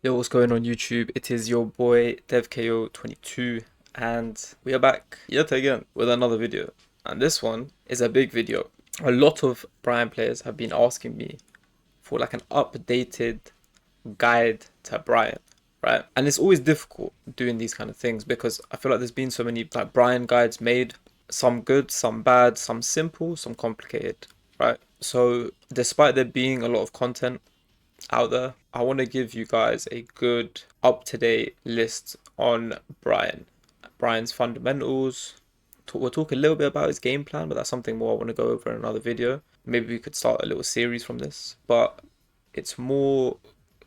Yo, what's going on YouTube? It is your boy DevKO22 and we are back yet again with another video. And this one is a big video. A lot of Bryan players have been asking me for like an updated guide to Bryan, right? And it's always difficult doing these kind of things because I feel like there's been so many like Bryan guides made, some good, some bad, some simple, some complicated, right? So despite there being a lot of content out there, I want to give you guys a good up-to-date list on Bryan. Bryan's fundamentals. We'll talk a little bit about his game plan, but that's something more I want to go over in another video. Maybe we could start a little series from this, but it's more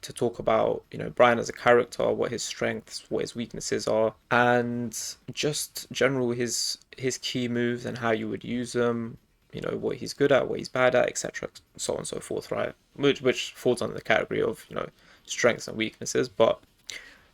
to talk about, Bryan as a character, what his strengths, what his weaknesses are, and just general his key moves and how you would use them, what he's good at, what he's bad at, etc., so on and so forth, right? Which falls under the category of, strengths and weaknesses. But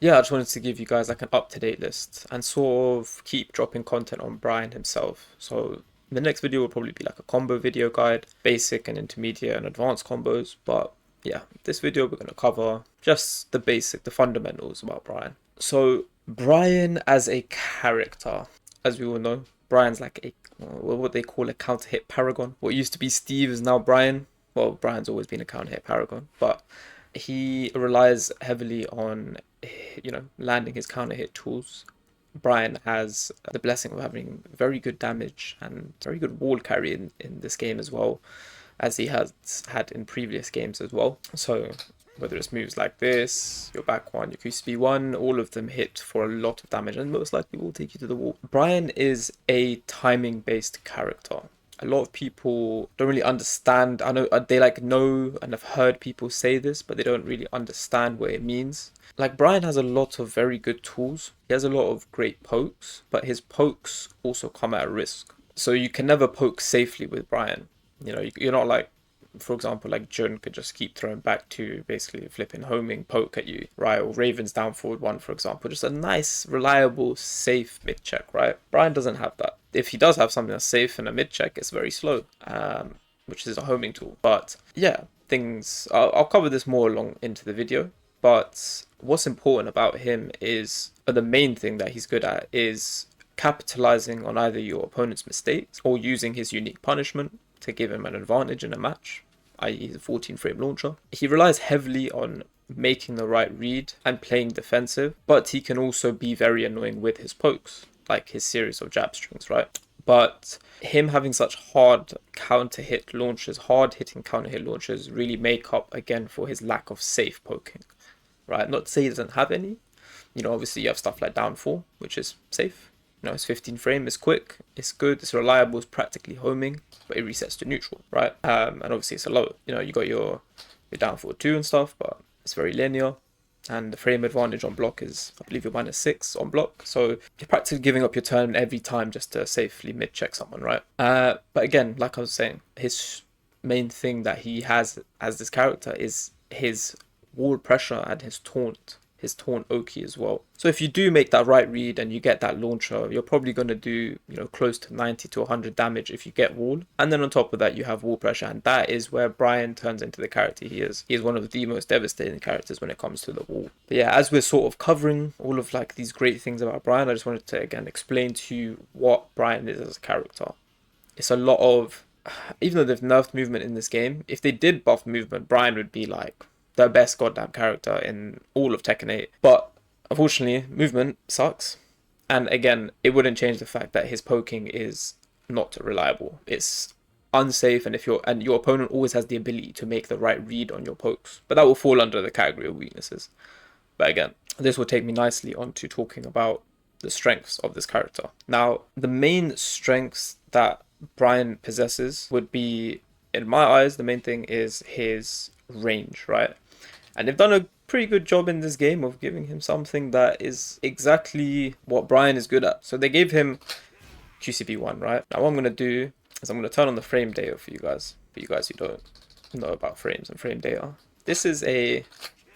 yeah, I just wanted to give you guys like an up-to-date list and sort of keep dropping content on Bryan himself. So the next video will probably be like a combo video guide, basic and intermediate and advanced combos. But yeah, this video we're going to cover just the fundamentals about Bryan. So Bryan as a character, as we all know, Bryan's like what they call a counter hit paragon. What used to be Steve is now Bryan. Well, Bryan's always been a counter hit paragon, but he relies heavily on, landing his counter hit tools. Bryan has the blessing of having very good damage and very good wall carry in this game as well, as he has had in previous games as well. So whether it's moves like this, your back one, your QCB1, all of them hit for a lot of damage and most likely will take you to the wall. Bryan is a timing based character. A lot of people don't really understand. I know they know and have heard people say this, but they don't really understand what it means. Like, Bryan has a lot of very good tools. He has a lot of great pokes, but his pokes also come at a risk. So you can never poke safely with Bryan. You're not like, for example, like Jun could just keep throwing back to basically flipping homing poke at you, right? Or Raven's down forward one, for example. Just a nice, reliable, safe mid check, right? Bryan doesn't have that. If he does have something that's safe in a mid check, it's very slow, which is a homing tool. But yeah, I'll cover this more along into the video. But what's important about him is, the main thing that he's good at is capitalizing on either your opponent's mistakes or using his unique punishment to give him an advantage in a match, i.e. the 14 frame launcher. He relies heavily on making the right read and playing defensive, but he can also be very annoying with his pokes, like his series of jab strings, right? But him having such hard counter-hit launches, hard-hitting counter-hit launches really make up again for his lack of safe poking, right? Not to say he doesn't have any. Obviously you have stuff like downfall, which is safe. It's 15 frame, it's quick, it's good, it's reliable, it's practically homing, but it resets to neutral, right? And obviously it's a low. You got your down forward 2 and stuff, but it's very linear. And the frame advantage on block is, I believe, you're -6 on block. So you're practically giving up your turn every time just to safely mid-check someone, right? But again, like I was saying, his main thing that he has as this character is his wall pressure and his taunt Oki as well. So if you do make that right read and you get that launcher, you're probably going to do, close to 90 to 100 damage if you get wall. And then on top of that, you have wall pressure. And that is where Bryan turns into the character he is. He is one of the most devastating characters when it comes to the wall. But yeah, as we're sort of covering all of like these great things about Bryan, I just wanted to again explain to you what Bryan is as a character. It's a lot of, even though they've nerfed movement in this game, if they did buff movement, Bryan would be like the best goddamn character in all of Tekken 8. But unfortunately, movement sucks. And again, it wouldn't change the fact that his poking is not reliable. It's unsafe, and your opponent always has the ability to make the right read on your pokes. But that will fall under the category of weaknesses. But again, this will take me nicely on to talking about the strengths of this character. Now, the main strengths that Bryan possesses would be, in my eyes, the main thing is his range, right? And they've done a pretty good job in this game of giving him something that is exactly what Bryan is good at. So they gave him QCB1, right? Now what I'm going to do is I'm going to turn on the frame data for you guys who don't know about frames and frame data. This is a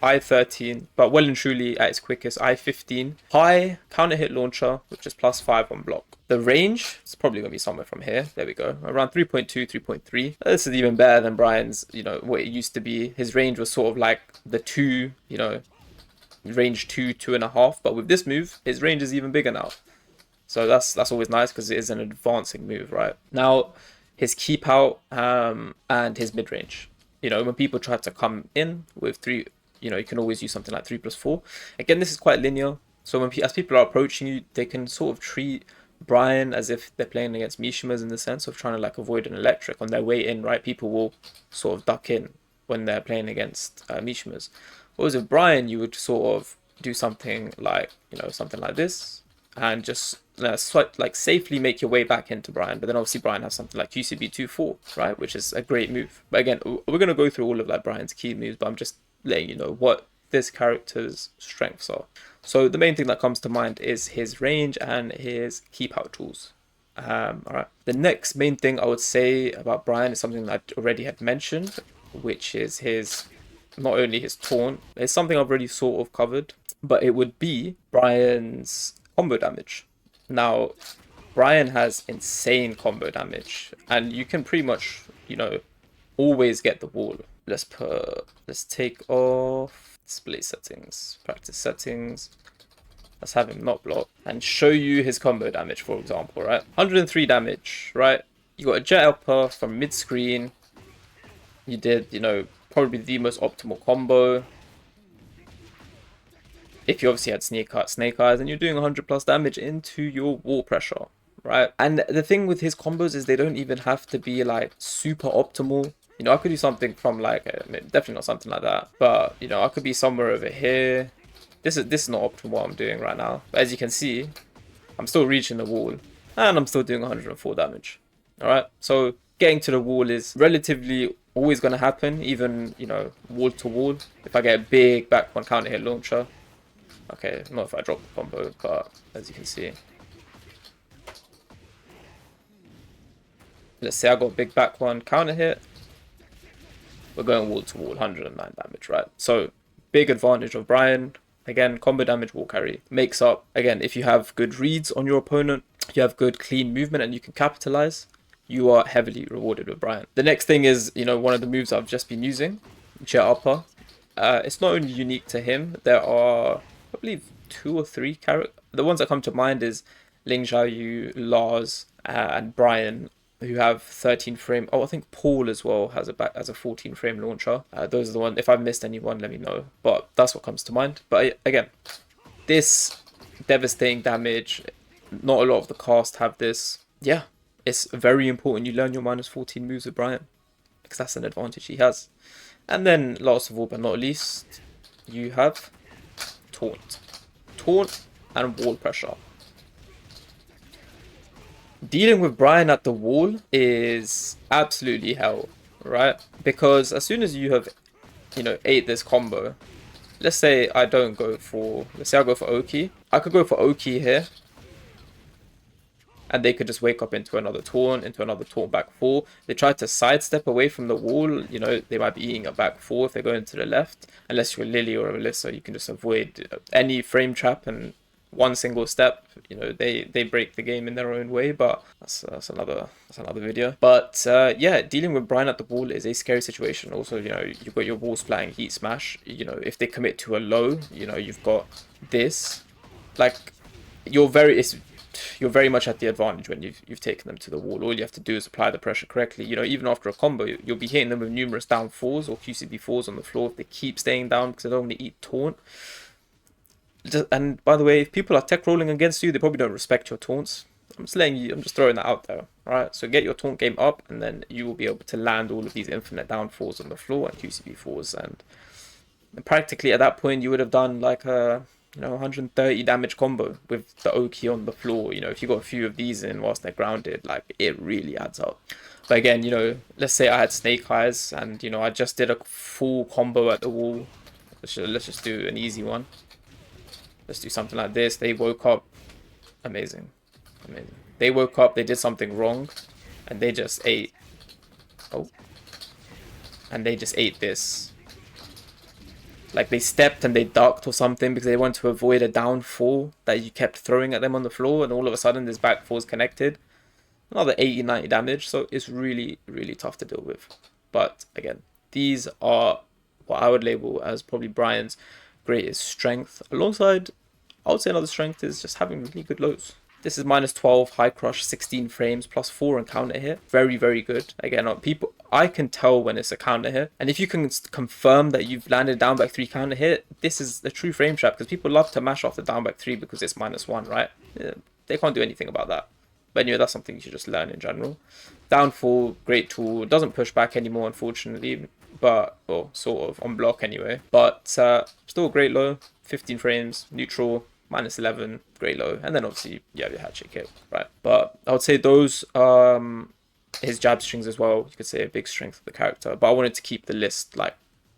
I13, but well and truly at its quickest, I15. High counter hit launcher, which is +5 on block. The range is probably going to be somewhere from here. There we go. Around 3.2, 3.3. This is even better than Bryan's, what it used to be. His range was sort of like the 2, range 2, 2.5. But with this move, his range is even bigger now. So that's always nice because it is an advancing move, right? Now, his keep out and his mid range. You know, when people try to come in with 3, you know, you can always use something like 3+4. Again, this is quite linear. So as people are approaching you, they can sort of treat Bryan as if they're playing against Mishimas in the sense of trying to like avoid an electric on their way in, right? People will sort of duck in when they're playing against Mishimas. Whereas with Bryan, you would sort of do something like, you know, something like this and just like safely make your way back into Bryan. But then obviously Bryan has something like QCB 2-4, right? Which is a great move. But again, we're going to go through all of like Bryan's key moves, but I'm just letting you know what this character's strengths are. So the main thing that comes to mind is his range and his keep out tools. Alright. The next main thing I would say about Bryan is something that I already had mentioned, which is his, not only his taunt, it's something I've already sort of covered, but it would be Bryan's combo damage. Now, Bryan has insane combo damage, and you can pretty much, you know, always get the wall. Let's take off display settings, practice settings. Let's have him not block and show you his combo damage, for example, right? 103 damage, right? You got a jet upper from mid screen. You did, you know, probably the most optimal combo. If you obviously had snake eyes, and you're doing 100+ damage into your wall pressure, right? And the thing with his combos is they don't even have to be like super optimal. You know, I could do something from like, definitely not something like that, but you know, I could be somewhere over here. This is not optimal what I'm doing right now. But as you can see, I'm still reaching the wall and I'm still doing 104 damage. All right. So getting to the wall is relatively always going to happen, even, you know, wall to wall. If I get a big back one counter hit launcher. Okay, not if I drop the combo, but as you can see. Let's say I got a big back one counter hit. We're going wall to wall, 109 damage, right? So big advantage of Bryan. Again, combo damage, wall carry. Makes up, again, if you have good reads on your opponent, you have good clean movement and you can capitalize, you are heavily rewarded with Bryan. The next thing is, you know, one of the moves I've just been using, jet upper. It's not only unique to him, there are, I believe, 2 or 3 characters. The ones that come to mind is Ling Xiaoyu, Lars, and Bryan, who have 13 frame. Oh, I think Paul as well has a 14 frame launcher. Those are the ones. If I've missed anyone, let me know. But that's what comes to mind. But again, this devastating damage, not a lot of the cast have this. Yeah, it's very important you learn your -14 moves with Bryan, because that's an advantage he has. And then last of all but not least, you have taunt and wall pressure. Dealing with Bryan at the wall is absolutely hell, right? Because as soon as you have, you know, ate this combo, let's say I don't go for, let's say I go for Oki. I could go for Oki here, and they could just wake up into another taunt back 4. They try to sidestep away from the wall, you know, they might be eating a back 4 if they're going to the left. Unless you're Lily or Alyssa, you can just avoid any frame trap and one single step, you know, they break the game in their own way, but that's another video. But yeah, dealing with Bryan at the wall is a scary situation. Also, you know, you've got your wall splatting heat smash. You know, if they commit to a low, you know, you've got this. Like, you're very much at the advantage when you've taken them to the wall. All you have to do is apply the pressure correctly. You know, even after a combo, you'll be hitting them with numerous down 4s or QCB 4s on the floor if they keep staying down because they don't want to eat taunt. And by the way, if people are tech rolling against you, they probably don't respect your taunts. I'm just throwing that out there. Alright, so get your taunt game up and then you will be able to land all of these infinite down 4s on the floor and QCB 4s, and practically at that point you would have done like a, you know, 130 damage combo with the Oki on the floor. You know, if you got a few of these in whilst they're grounded, like, it really adds up. But again, you know, let's say I had snake eyes and, you know, I just did a full combo at the wall. Let's just do an easy one. Let's do something like this. They woke up. Amazing. They woke up, they did something wrong, and they just ate. Oh. And they just ate this. Like, they stepped and they ducked or something because they wanted to avoid a down 4 that you kept throwing at them on the floor, and all of a sudden this back 4 is connected. Another 80-90 damage, so it's really, really tough to deal with. But again, these are what I would label as probably Bryan's great is strength. Alongside, I would say another strength is just having really good lows. This is minus 12, high crush, 16 frames, plus 4 and counter hit. Very, very good. Again, people, I can tell when it's a counter hit. And if you can confirm that you've landed down back 3 counter hit, this is a true frame trap, because people love to mash off the down back 3 because it's minus 1, right? Yeah, they can't do anything about that. But anyway, that's something you should just learn in general. Downfall, great tool. It doesn't push back anymore, unfortunately. But, well, sort of, on block anyway. But still great low, 15 frames, neutral, minus 11, great low. And then obviously you have your hatchet kit, right? But I would say those, his jab strings as well, you could say a big strength of the character. But I wanted to keep the list, like,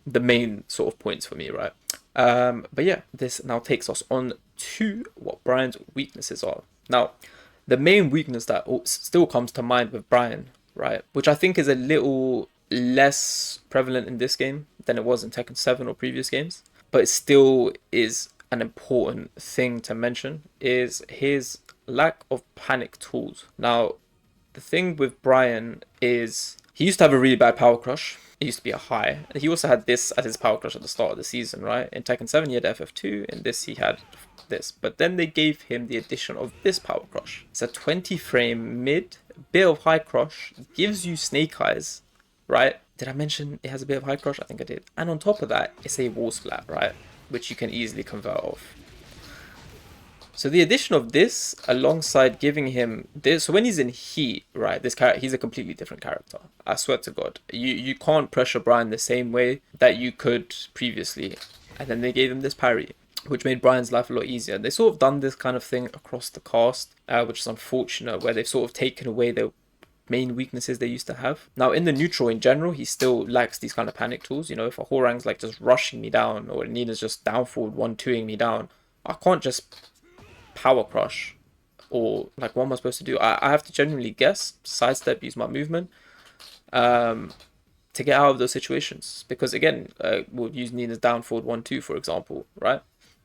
the main sort of points for me, right? But yeah, this now takes us on to what Bryan's weaknesses are. Now, the main weakness that still comes to mind with Bryan, right, which I think is a little less prevalent in this game than it was in Tekken 7 or previous games, but it still is an important thing to mention, is his lack of panic tools. Now, the thing with Bryan is he used to have a really bad power crush. It used to be a high. He also had this as his power crush at the start of the season, right? In Tekken 7 he had FF2, in this he had this. But then they gave him the addition of this power crush. It's a 20 frame mid, bit of high crush, gives you snake eyes, right? Did I mention it has a bit of high crush? I think I did. And on top of that, it's a wall splat, right? Which you can easily convert off. So the addition of this alongside giving him this, so when he's in heat, right, this character, he's a completely different character. I swear to God. You can't pressure Bryan the same way that you could previously. And then they gave him this parry, which made Bryan's life a lot easier. They sort of done this kind of thing across the cast, which is unfortunate, where they've sort of taken away the main weaknesses they used to have. Now, in the neutral in general, he still lacks these kind of panic tools. You know, if a Horang's like just rushing me down, or Nina's just down forward 1-2ing me down, I can't just power crush, or like what am I supposed to do? I have to genuinely guess, sidestep, use my movement to get out of those situations. Because again, we'll use Nina's down forward 1-2 for example, right?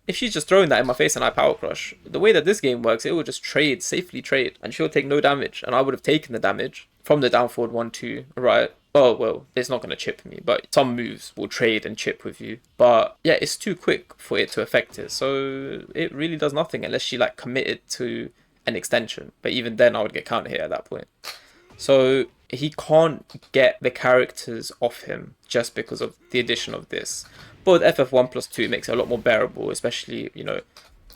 If she's just throwing that in my face and I power crush, the way that this game works, it will just trade, safely trade, and she'll take no damage. And I would have taken the damage from the down forward 1-2, right? Oh, well, it's not going to chip me, but some moves will trade and chip with you. But yeah, it's too quick for it to affect it. So it really does nothing unless she like committed to an extension. But even then I would get counter hit at that point. So he can't get the characters off him just because of the addition of this. But with FF1+2 it makes it a lot more bearable, especially, you know,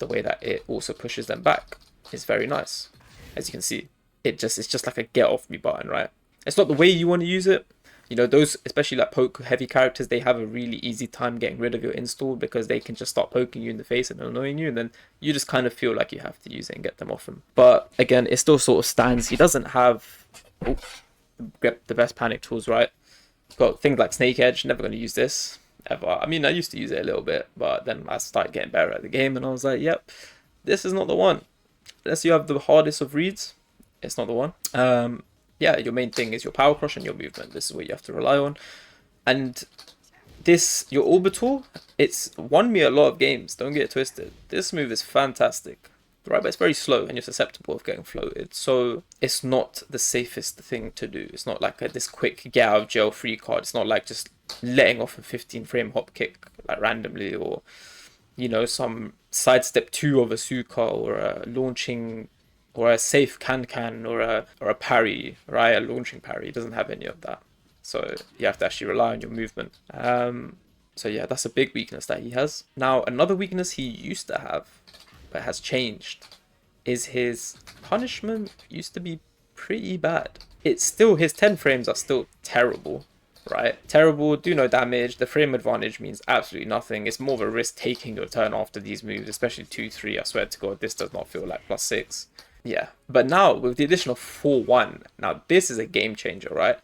the way that it also pushes them back is very nice. As you can see, it's just like a get off me button, right? It's not the way you want to use it. You know, those, especially like poke heavy characters, they have a really easy time getting rid of your install because they can just start poking you in the face and annoying you, and then you just kind of feel like you have to use it and get them off him. But again, it still sort of stands. He doesn't have the best panic tools, right? Got things like Snake Edge, never going to use this ever. I mean, I used to use it a little bit, but then I started getting better at the game and I was like, yep, this is not the one. Unless you have the hardest of reads, it's not the one. Yeah, your main thing is your power crush and your movement. This is what you have to rely on. And this, your orbital, it's won me a lot of games. Don't get it twisted. This move is fantastic, right? But it's very slow and you're susceptible of getting floated. So it's not the safest thing to do. It's not like this quick get out of jail free card. It's not like just letting off a 15 frame hop kick like randomly, or, you know, some sidestep 2 of a Suka, or a launching, or a safe can or a parry, right? A launching parry. It doesn't have any of that. So you have to actually rely on your movement. So yeah, that's a big weakness that he has. Now, another weakness he used to have, but has changed, is his punishment used to be pretty bad. It's still, his 10 frames are still terrible, right? Terrible, do no damage. The frame advantage means absolutely nothing. It's more of a risk taking your turn after these moves, especially 2-3. I swear to God, this does not feel like +6. Yeah, but now with the addition of 4-1, now this is a game changer, right?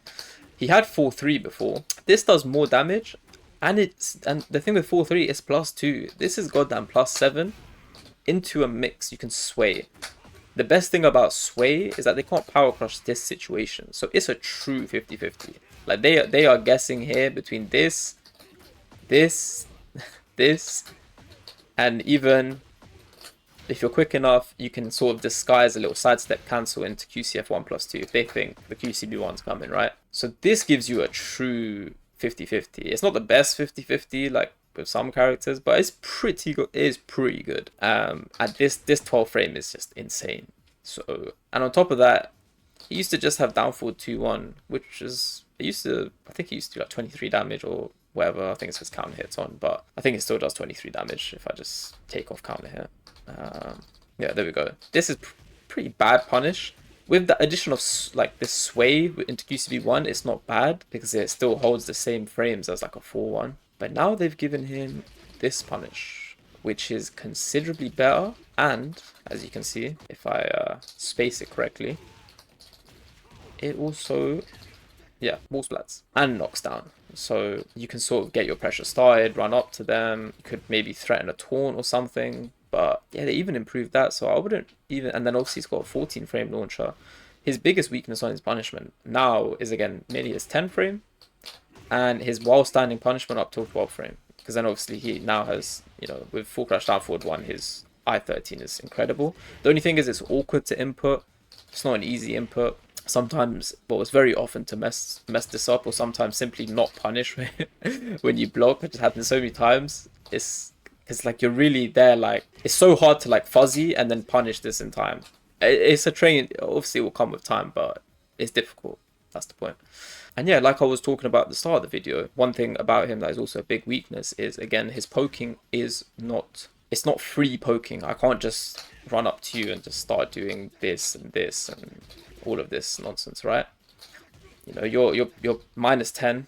He had 4-3 before. This does more damage, and the thing with 4-3 is +2. This is goddamn +7 into a mix. You can sway. The best thing about sway is that they can't power crush this situation, so it's a true 50-50. Like they are guessing here between this, and even if you're quick enough, you can sort of disguise a little sidestep cancel into QCF1+2 if they think the QCB1's coming, right? So this gives you a true 50-50. It's not the best 50-50, like with some characters, but it's pretty good. It is pretty good. And this 12 frame is just insane. So, and on top of that, he used to just have down forward 2-1, which is, I think he used to do like 23 damage or whatever. I think it's his counter hits on, but I think it still does 23 damage if I just take off counter hit. Yeah, there we go. This is pretty bad punish. With the addition of like this sway into QCB1, it's not bad because it still holds the same frames as like a 4-1. But now they've given him this punish, which is considerably better. And as you can see, if I space it correctly, it also, yeah, wall splats and knocks down. So you can sort of get your pressure started, run up to them. You could maybe threaten a taunt or something. But yeah, they even improved that. So I wouldn't even, and then obviously he's got a 14 frame launcher. His biggest weakness on his punishment now is again mainly his 10 frame and his while standing punishment up till 12 frame. Because then obviously he now has, you know, with full crash down forward 1, his I-13 is incredible. The only thing is it's awkward to input. It's not an easy input. Sometimes, well, it's very often to mess this up, or sometimes simply not punish when you block. It just happens so many times. It's like you're really there, like it's so hard to like fuzzy and then punish this in time. It's a train, obviously it will come with time, but it's difficult. That's the point. And yeah, like I was talking about at the start of the video, one thing about him that is also a big weakness is, again, his poking is not, it's not free poking. I can't just run up to you and just start doing this and all of this nonsense, right? You know, you're minus 10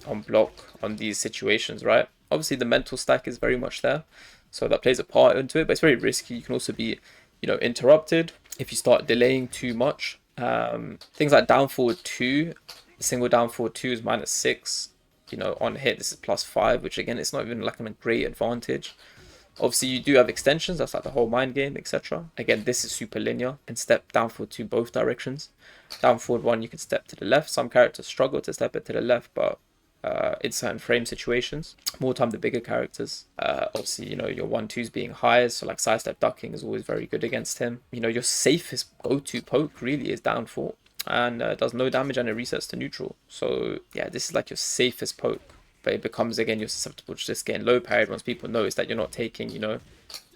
on block on these situations, right? Obviously the mental stack is very much there, so that plays a part into it, but it's very risky. You can also be, you know, interrupted if you start delaying too much. Things like down forward 2, single down forward 2 is minus 6, you know, on hit this is plus 5, which again, it's not even like a great advantage. Obviously, you do have extensions. That's like the whole mind game, etc. Again, this is super linear. And step down forward 2 both directions. Down forward 1, you can step to the left. Some characters struggle to step it to the left, but in certain frame situations, more time the bigger characters. Obviously, you know, your 1-2s being higher, so like sidestep ducking is always very good against him. You know, your safest go-to poke really is down 4, and does no damage and it resets to neutral. So yeah, this is like your safest poke. But it becomes, again, you're susceptible to just getting low parried once people notice that you're not taking, you know,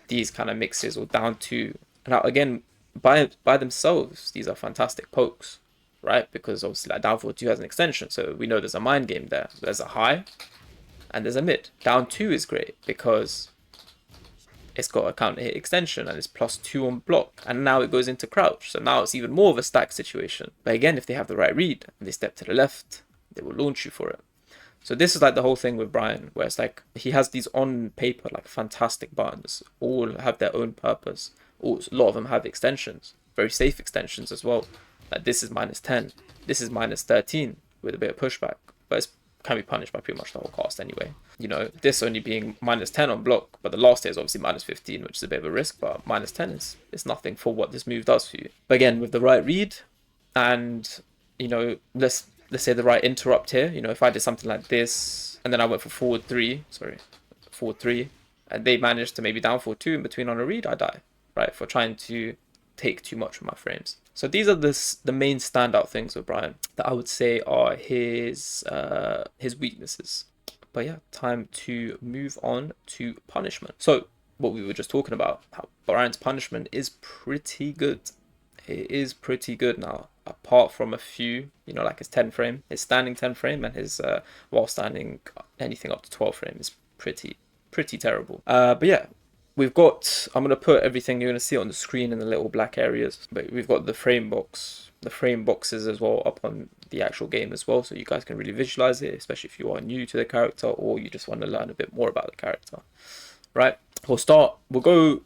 these kind of mixes or down 2. Now, again, by themselves, these are fantastic pokes, right? Because obviously, like down forward 2 has an extension, so we know there's a mind game there. There's a high and there's a mid. Down 2 is great because it's got a counter hit extension and it's plus 2 on block, and now it goes into crouch, so now it's even more of a stack situation. But again, if they have the right read and they step to the left, they will launch you for it. So this is like the whole thing with Bryan, where it's like he has these on paper like fantastic buttons, all have their own purpose. A lot of them have extensions, very safe extensions as well. Like this is minus 10, this is minus 13 with a bit of pushback, but it can be punished by pretty much the whole cast anyway. You know, this only being minus 10 on block, but the last hit is obviously minus 15, which is a bit of a risk, but minus 10 is nothing for what this move does for you. But again, with the right read and, you know, let's say the right interrupt here, you know, if I did something like this and then I went for forward 3, and they managed to maybe down forward 2 in between on a read, I die, right, for trying to take too much from my frames. So these are the main standout things with Bryan that I would say are his weaknesses. But yeah, time to move on to punishment. So what we were just talking about, how Bryan's punishment is pretty good. It is pretty good now, apart from a few, you know, like his 10 frame, his standing 10 frame, and his while standing anything up to 12 frame is pretty terrible. But yeah, we've got, I'm going to put everything you're going to see on the screen in the little black areas, but we've got the frame boxes as well up on the actual game as well, so you guys can really visualize it, especially if you are new to the character or you just want to learn a bit more about the character, right? We'll go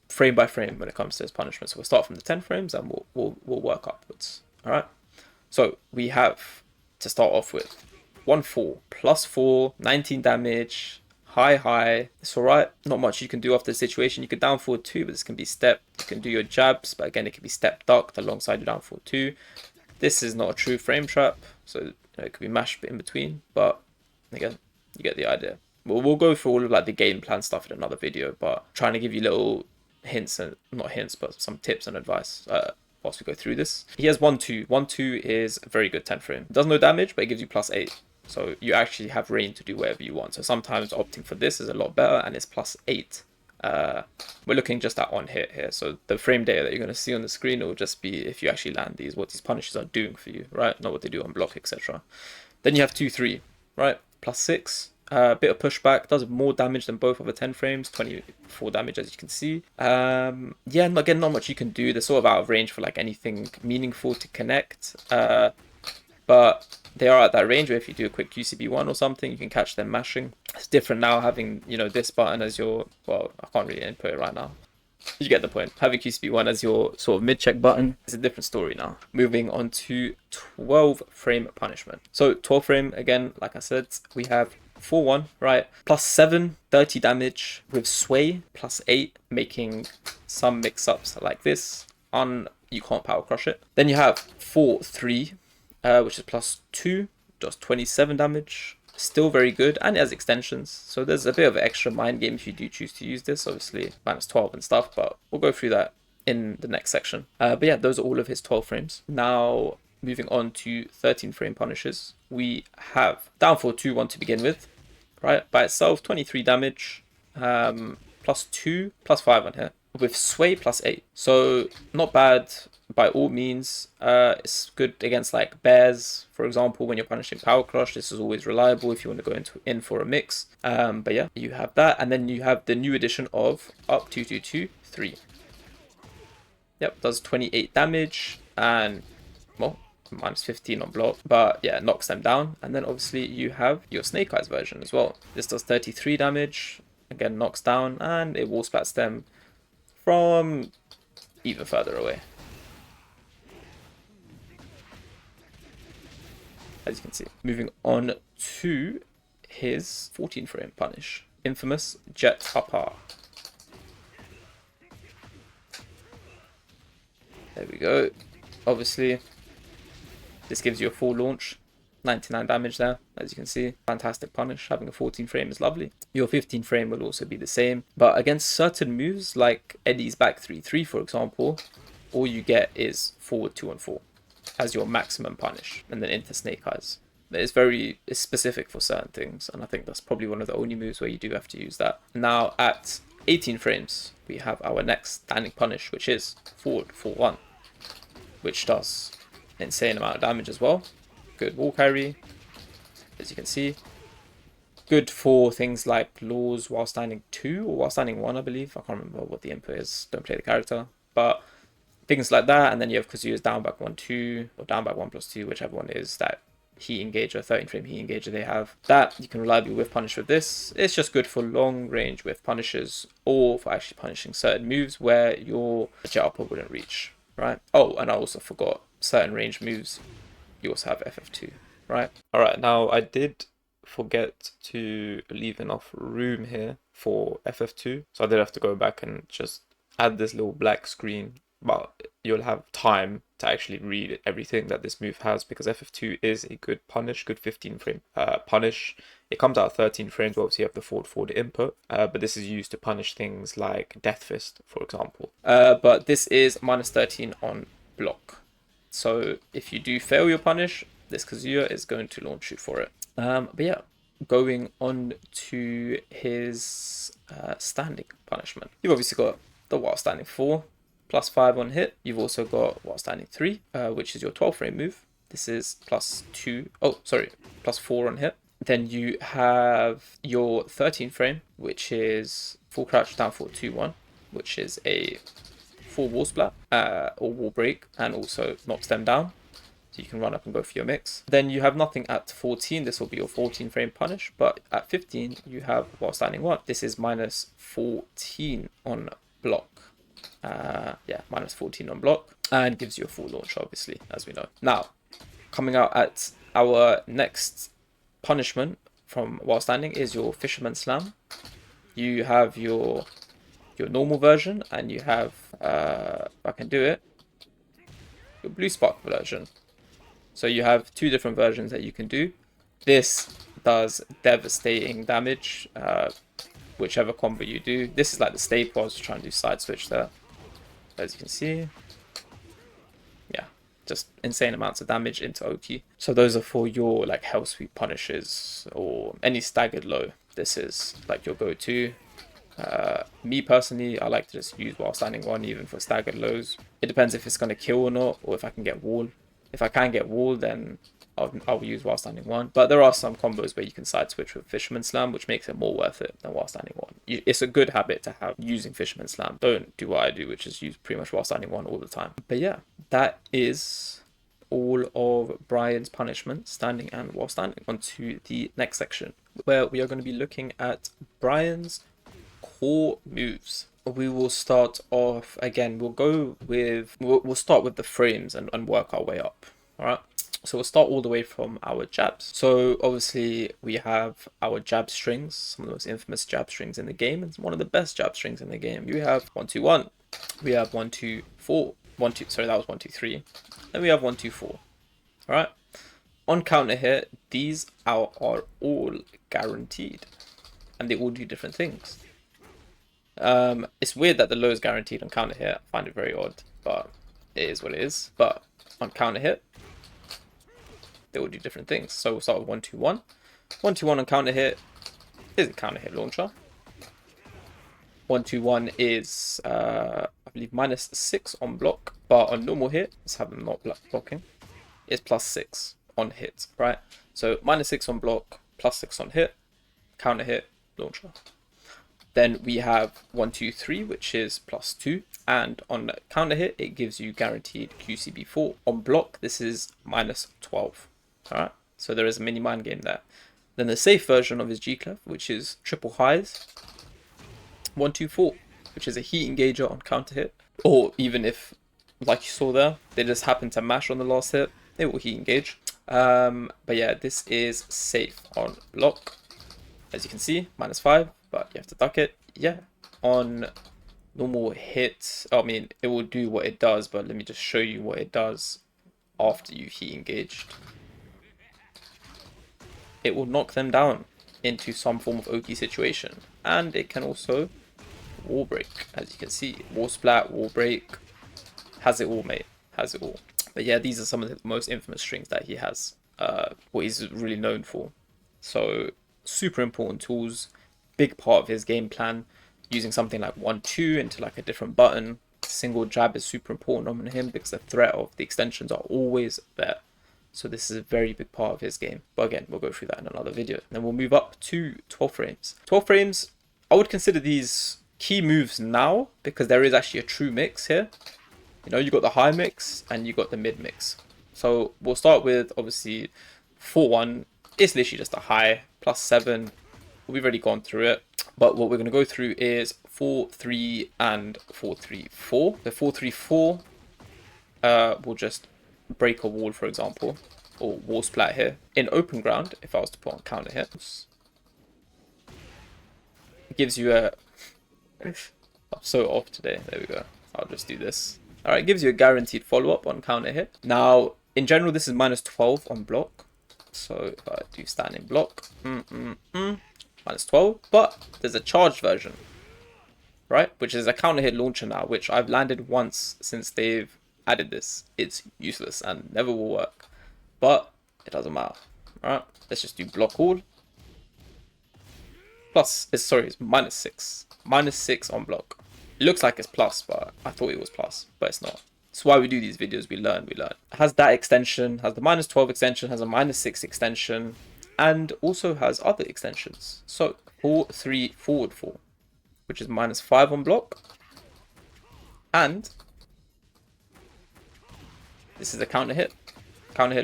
frame by frame when it comes to his punishment. So we'll start from the 10 frames and we'll work upwards. All right. So we have to start off with 1-4 plus 4, 19 damage, high. It's all right. Not much you can do after the situation. You could down forward 2, but this can be stepped. You can do your jabs, but again, it can be step ducked alongside your down forward 2. This is not a true frame trap, so you know, it could be mashed in between. But again, you get the idea. We'll go through all of like the game plan stuff in another video, but trying to give you little hints, and not hints, but some tips and advice whilst we go through this. He has 1-2. 1-2 is a very good 10 frame. It does no damage, but it gives you plus 8. So you actually have range to do whatever you want. So sometimes opting for this is a lot better, and it's +8. We're looking just at on hit here. So the frame data that you're going to see on the screen will just be if you actually land these, what these punishes are doing for you, right? Not what they do on block, etc. Then you have 2-3, right? +6. Bit of pushback, does more damage than both of the 10 frames, 24 damage as you can see. Yeah, again, not much you can do. They're sort of out of range for like anything meaningful to connect. But they are at that range where if you do a quick QCB1 or something, you can catch them mashing. It's different now having, you know, this button as your, well, I can't really input it right now. You get the point. Having QCB1 as your sort of mid-check button is a different story now. Moving on to 12 frame punishment. So 12 frame, again, like I said, we have 4-1, right? +7, 30 damage with sway, +8, making some mix-ups like this. You can't power crush it. Then you have 4-3, which is +2, does 27 damage. Still very good, and it has extensions. So there's a bit of an extra mind game if you do choose to use this. Obviously, -12 and stuff, but we'll go through that in the next section. But yeah, those are all of his 12 frames. Now, moving on to 13 frame punishes. We have downfall 2-1 to begin with, right? By itself, 23 damage, +2, +5 on here, with sway +8. So not bad by all means. It's good against like bears, for example, when you're punishing power crush. This is always reliable if you want to go in for a mix. But yeah, you have that, and then you have the new addition of up 2-2-2-3. Yep, does 28 damage and well, -15 on block, but yeah, knocks them down. And then obviously you have your Snake Eyes version as well. This does 33 damage, again knocks down, and it wall splats them from even further away, as you can see. Moving on to his 14 frame punish, infamous Jet Upper. There we go. Obviously, this gives you a full launch, 99 damage there, as you can see. Fantastic punish. Having a 14 frame is lovely. Your 15 frame will also be the same, but against certain moves like Eddie's back 3-3, for example, all you get is forward 2-4 as your maximum punish, and then into Snake Eyes. It's specific for certain things, and I think that's probably one of the only moves where you do have to use that. Now at 18 frames, we have our next standing punish, which is forward 4-1, which does insane amount of damage as well. Good wall carry, as you can see. Good for things like laws while standing 2 or while standing 1, I believe. I can't remember what the input is, don't play the character. But things like that, and then you have Kazuya's down back 1-2 or down back 1+2, whichever one is that heat engager, 13 frame heat engager they have. That you can reliably whiff punish with this. It's just good for long range whiff punishes, or for actually punishing certain moves where your jet upper wouldn't reach, right? Oh, and I also forgot, certain range moves, you also have FF2, right? Alright, now I did forget to leave enough room here for FF2, so I did have to go back and just add this little black screen, but you'll have time to actually read everything that this move has, because FF2 is a good punish, good 15 frame punish. It comes out 13 frames, obviously you have the forward input, but this is used to punish things like Death Fist, for example. But this is -13 on block. So if you do fail your punish, this Kazuya is going to launch you for it. But yeah, going on to his standing punishment. You've obviously got the while standing 4, +5 on hit. You've also got while standing 3, which is your 12 frame move. This is +4 on hit. Then you have your 13 frame, which is full crouch down forward 2-1, which is a full wall splat or wall break, and also knocks them down. So you can run up and go for your mix. Then you have nothing at 14. This will be your 14 frame punish. But at 15, you have while standing 1. This is -14 on block. Yeah, -14 on block, and gives you a full launch, obviously, as we know. Now, coming out at our next punishment from while standing is your Fisherman Slam. You have your normal version, and you have, if I can do it, your Blue Spark version. So you have 2 different versions that you can do. This does devastating damage, whichever combo you do. This is like the staple. I was trying to do side switch there, as you can see. Yeah, just insane amounts of damage into Oki. So those are for your like hell sweep punishes or any staggered low. This is like your go-to. Me personally, I like to just use while standing one even for staggered lows. It depends if it's going to kill or not, or if I can get wall. If I can get wall, then I'll use while standing one. But there are some combos where you can side switch with Fisherman Slam, which makes it more worth it than while standing one. It's a good habit to have using Fisherman Slam. Don't do what I do, which is use pretty much while standing one all the time. But yeah, that is all of Bryan's punishment, standing and while standing. On to the next section, where we are going to be looking at Bryan's core moves. We will start off again. We'll start with the frames and work our way up. All right. So we'll start all the way from our jabs. So obviously we have our jab strings, some of the most infamous jab strings in the game. It's one of the best jab strings in the game. You have 1 2 1. We have 1 2 4. 1 2. Sorry, that was 1 2 3. Then we have 1 2 4. All right. On counter hit, these are all guaranteed, and they all do different things. It's weird that the low is guaranteed on counter hit. I find it very odd, but it is what it is. But on counter hit, they will do different things. So we'll start with 1 2 1. 1 2 1 on counter hit is a counter hit launcher. 1 2 1 is I believe -6 on block, but on normal hit, let's have them not blocking, it's +6 on hit, right? So -6 on block, +6 on hit, counter hit, launcher. Then we have 1 2 3, which is +2, and on counter hit it gives you guaranteed QCB4. On block this is -12. All right, so there is a mini mind game there. Then the safe version of his G-Clef, which is triple highs, 1 2 4, which is a heat engager on counter hit, or even if, like you saw there, they just happen to mash on the last hit, it will heat engage. But yeah, this is safe on block, as you can see, -5, but you have to duck it. Yeah, on normal hit, I mean, it will do what it does, but let me just show you what it does after you heat engaged. It will knock them down into some form of Oki situation, and it can also wall break, as you can see. Wall splat, wall break, has it all, mate, has it all. But yeah, these are some of the most infamous strings that he has, what he's really known for. So super important tools, big part of his game plan. Using something like 1 2 into like a different button, single jab is super important on him because the threat of the extensions are always there. So this is a very big part of his game. But again, we'll go through that in another video. And then we'll move up to 12 frames. 12 frames, I would consider these key moves now because there is actually a true mix here. You know, you got the high mix and you got the mid mix. So we'll start with obviously 4-1. It's literally just a high, +7. We've already gone through it. But what we're going to go through is 4-3 and 4-3-4. The 4-3-4 will just break a wall, for example, or wall splat here. In open ground, if I was to put on counter hits, it gives you a... I'm so off today. There we go. I'll just do this. Alright, it gives you a guaranteed follow-up on counter hit. Now, in general, this is -12 on block. So if I do standing block, -12. But there's a charged version, right? Which is a counter hit launcher now, which I've landed once since they've added this. It's useless and never will work. But it doesn't matter. Alright, let's just do block all. Plus, it's -6. -6 on block. It looks like it's plus, but I thought it was plus, but it's not. That's why we do these videos. We learn. It has that extension, has the -12 extension, has a -6 extension, and also has other extensions. So 4-3 forward 4, which is -5 on block. And this is a counter hit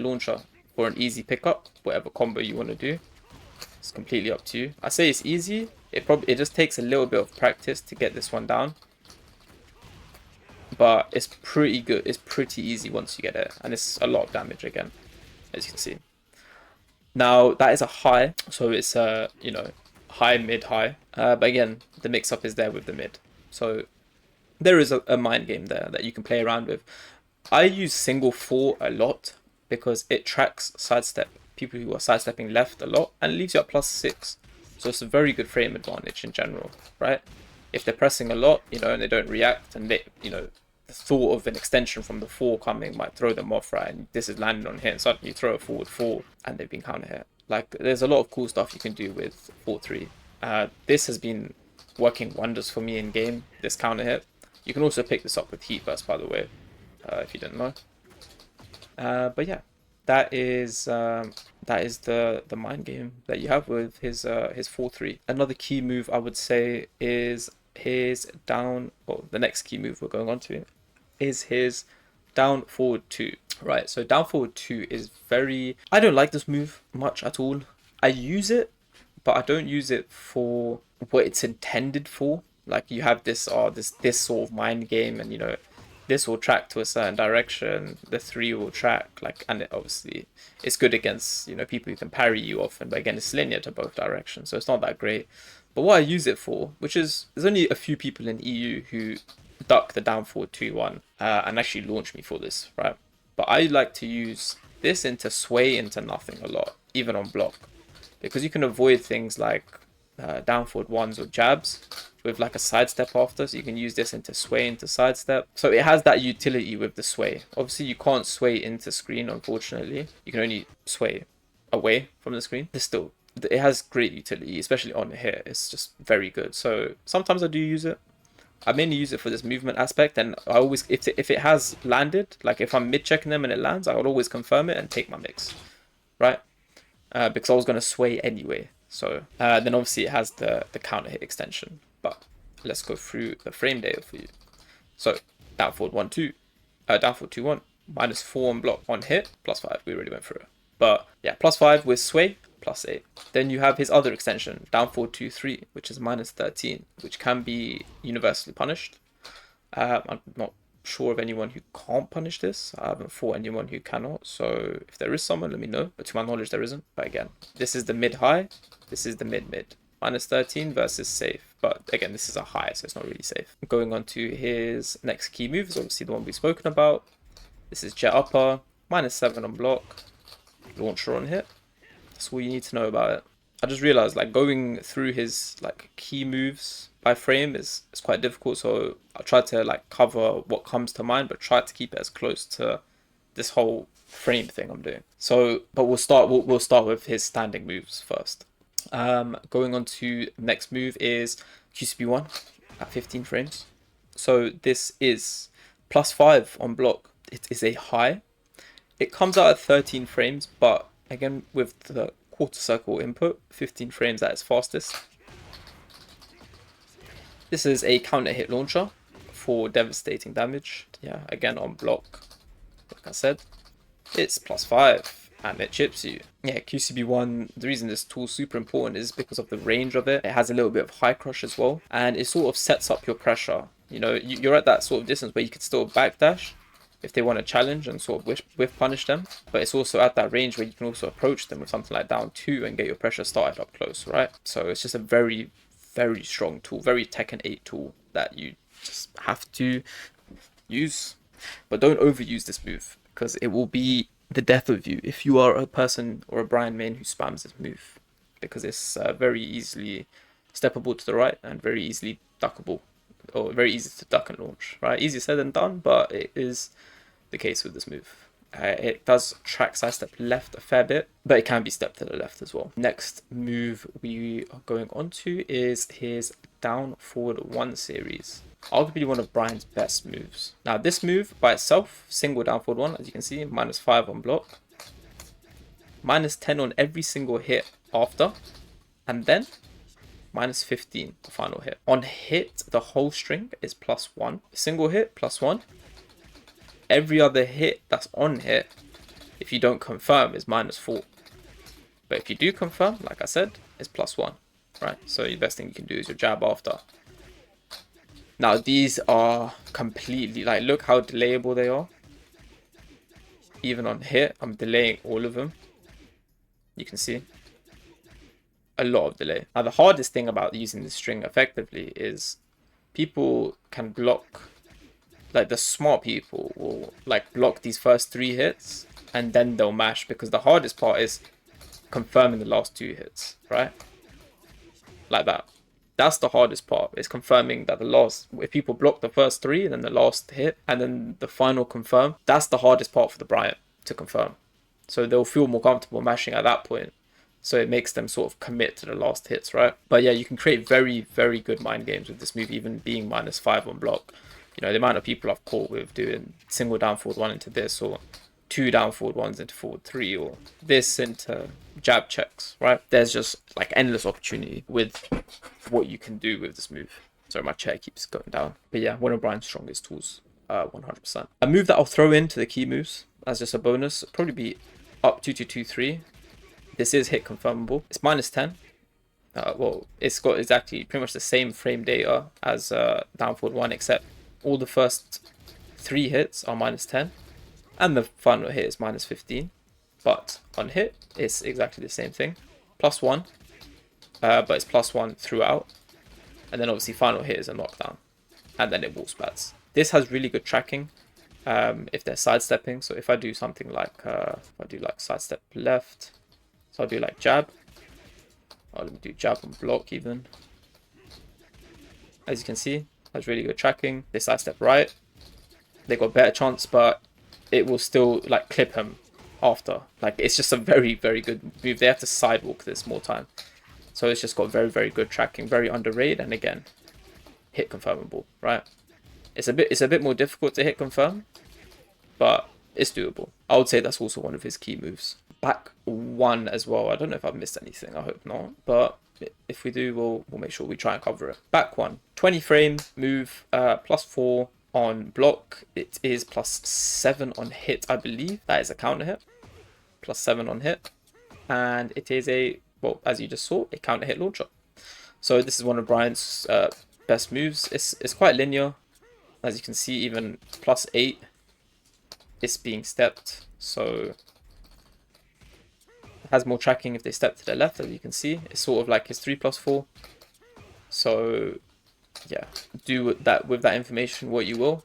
launcher for an easy pickup, whatever combo you want to do. It's completely up to you. I say it's easy. It just takes a little bit of practice to get this one down. But it's pretty good. It's pretty easy once you get it. And it's a lot of damage again, as you can see. Now, that is a high. So it's a, you know, high, mid, high. But again, the mix-up is there with the mid. So there is a mind game there that you can play around with. I use single 4 a lot because it tracks sidestep. People who are sidestepping left a lot and it leaves you at +6. So it's a very good frame advantage in general, right? If they're pressing a lot, you know, and they don't react and they, you know, the thought of an extension from the 4 coming might throw them off, right? And this is landing on hit, and suddenly you throw a forward 4 and they've been counter hit. Like, there's a lot of cool stuff you can do with 4-3. This has been working wonders for me in game, this counter hit. You can also pick this up with heat burst, by the way, if you didn't know. But yeah, that is the mind game that you have with his 4-3. Another key move I would say is his the next key move we're going on to is his down forward 2. Right, so down forward 2 is I don't like this move much at all. I use it, but I don't use it for what it's intended for. Like, you have this this sort of mind game, and you know, this will track to a certain direction, the 3 will track, like, and obviously it's good against, you know, people who can parry you often, but again, it's linear to both directions, so it's not that great. But what I use it for, which is, there's only a few people in EU who duck the down forward 2-1 and actually launch me for this, right? But I like to use this into sway into nothing a lot, even on block, because you can avoid things like down forward 1s or jabs with like a sidestep after, so you can use this into sway into sidestep. So it has that utility with the sway. Obviously you can't sway into screen, unfortunately. You can only sway away from the screen. It has great utility, especially on here. It's just very good. So sometimes I do use it. I mainly use it for this movement aspect, and I always, if it has landed, like if I'm mid-checking them and it lands, I will always confirm it and take my mix, right? Because I was going to sway anyway. So then obviously it has the counter hit extension. But let's go through the frame data for you. So down forward 1-2, down forward 2-1, -4 on block, on hit, +5. We already went through it. But yeah, +5 with sway, +8. Then you have his other extension, down forward 2-3, which is -13, which can be universally punished. I'm not sure of anyone who can't punish this. I haven't fought anyone who cannot, so if there is someone, let me know. But to my knowledge, there isn't. But again, this is the mid-high, this is the mid-mid. -13 versus safe. But again, this is a high, so it's not really safe. Going on to his next key move is obviously the one we've spoken about. This is jet upper, -7 on block, launcher on hit. That's all you need to know about it. I just realized, like, going through his like key moves by frame is quite difficult, so I try to like cover what comes to mind, but try to keep it as close to this whole frame thing I'm doing. So, but we'll start with his standing moves first. Going on to next move is QCB1 at 15 frames. So this is +5 on block. It is a high. It comes out at 13 frames, but again, with the quarter circle input, 15 frames at its fastest. This is a counter hit launcher for devastating damage. Yeah, again on block, like I said, it's +5 and it chips you. Yeah, QCB1, the reason this tool's super important is because of the range of it. It has a little bit of high crush as well, and it sort of sets up your pressure. You know, you're at that sort of distance where you could still backdash if they want to challenge and sort of whiff punish them, but it's also at that range where you can also approach them with something like down 2 and get your pressure started up close, right? So it's just a very, very strong tool, very Tekken 8 tool that you just have to use. But don't overuse this move, because it will be the death of you if you are a person or a Bryan main who spams this move, because it's very easily steppable to the right and very easily duckable, or very easy to duck and launch, right? Easier said than done, but it is the case with this move. It does track sidestep left a fair bit, but it can be stepped to the left as well. Next move we are going on to is his down forward 1 series. Arguably one of Bryan's best moves. Now this move by itself, single down forward 1, as you can see, -5 on block, -10 on every single hit after, and then -15 the final hit. On hit, the whole string is +1. Single hit, +1. Every other hit that's on hit, if you don't confirm, is -4. But if you do confirm, like I said, it's +1, right? So the best thing you can do is your jab after. Now these are completely, like, look how delayable they are. Even on hit, I'm delaying all of them. You can see a lot of delay. Now the hardest thing about using the string effectively is people can block, like the smart people will like block these first 3 hits and then they'll mash, because the hardest part is confirming the last 2 hits, right? Like that. That's the hardest part. It's confirming that if people block the first three and then the last hit and then the final confirm, that's the hardest part for the Bryan to confirm. So they'll feel more comfortable mashing at that point. So it makes them sort of commit to the last hits, right? But yeah, you can create very, very good mind games with this move, even being -5 on block. You know, the amount of people I've caught with doing single down forward 1 into this, or 2 down forward 1s into forward 3, or this into jab checks, right? There's just like endless opportunity with what you can do with this move. Sorry, my chair keeps going down. But yeah, one of Bryan's strongest tools, 100%. A move that I'll throw into the key moves as just a bonus, probably be up 2-2-2-3. This is hit confirmable. It's -10. Well, it's got exactly pretty much the same frame data as down forward 1, except all the first 3 hits are -10. And the final hit is -15. But on hit, it's exactly the same thing. +1. But it's +1 throughout. And then obviously final hit is a knockdown. And then it wall splats. This has really good tracking if they're sidestepping. So if I do something like, if I do like sidestep left. So I'll do like jab. Let me do jab and block even. As you can see, has really good tracking. They sidestep right. They got a better chance, but it will still like clip him after. Like it's just a very, very good move. They have to sidewalk this more time. So it's just got very, very good tracking, very underrated, and again, hit confirmable, right? It's a bit more difficult to hit confirm, but it's doable. I would say that's also one of his key moves. Back 1 as well. I don't know if I've missed anything. I hope not. But if we do, we'll make sure we try and cover it. Back 1, 20 frame move, +4 on block. It is +7 on hit, I believe. That is a counter hit. +7 on hit. And it is a, well, as you just saw, a counter hit launcher. So this is one of Bryan's best moves. It's quite linear. As you can see, even +8 is being stepped. So has more tracking if they step to the left, as you can see. It's sort of like his 3+4. So yeah, do that with that information what you will.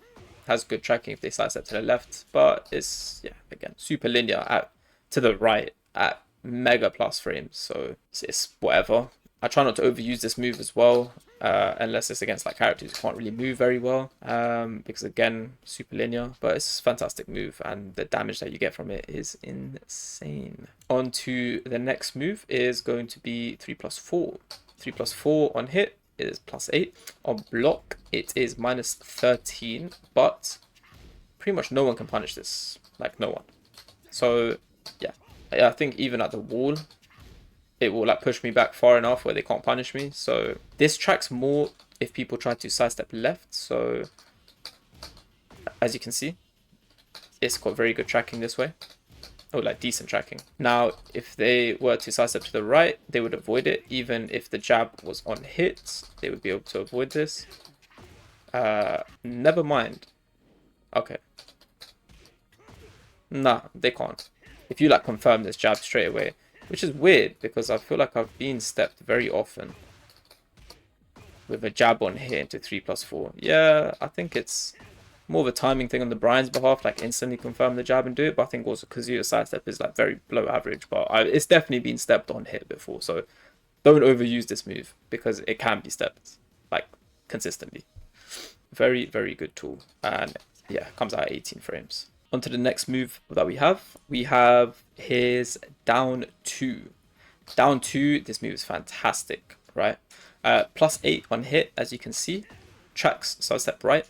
Has good tracking if they sidestep to the left, but it's, yeah, again, super linear to the right at mega plus frames. So it's whatever. I try not to overuse this move as well, unless it's against like characters who can't really move very well, because again, super linear, but it's a fantastic move and the damage that you get from it is insane. On to the next move is going to be 3+4. 3+4 on hit is +8. On block, it is -13, but pretty much no one can punish this, like no one. So yeah, I think even at the wall, it will like push me back far enough where they can't punish me. So this tracks more if people try to sidestep left. So as you can see, it's got very good tracking this way. Oh, like decent tracking. Now, if they were to sidestep to the right, they would avoid it. Even if the jab was on hit, they would be able to avoid this. Never mind. Okay. Nah, they can't. If you like confirm this jab straight away, which is weird because I feel like I've been stepped very often with a jab on hit into 3+4. Yeah, I think it's more of a timing thing on the Bryan's behalf, like instantly confirm the jab and do it. But I think also because your sidestep is like very below average. But it's definitely been stepped on hit before. So don't overuse this move because it can be stepped like consistently. Very, very good tool. And yeah, comes out at 18 frames. On to the next move that we have his down 2. Down 2, this move is fantastic, right? +8 on hit, as you can see. Tracks sidestep right.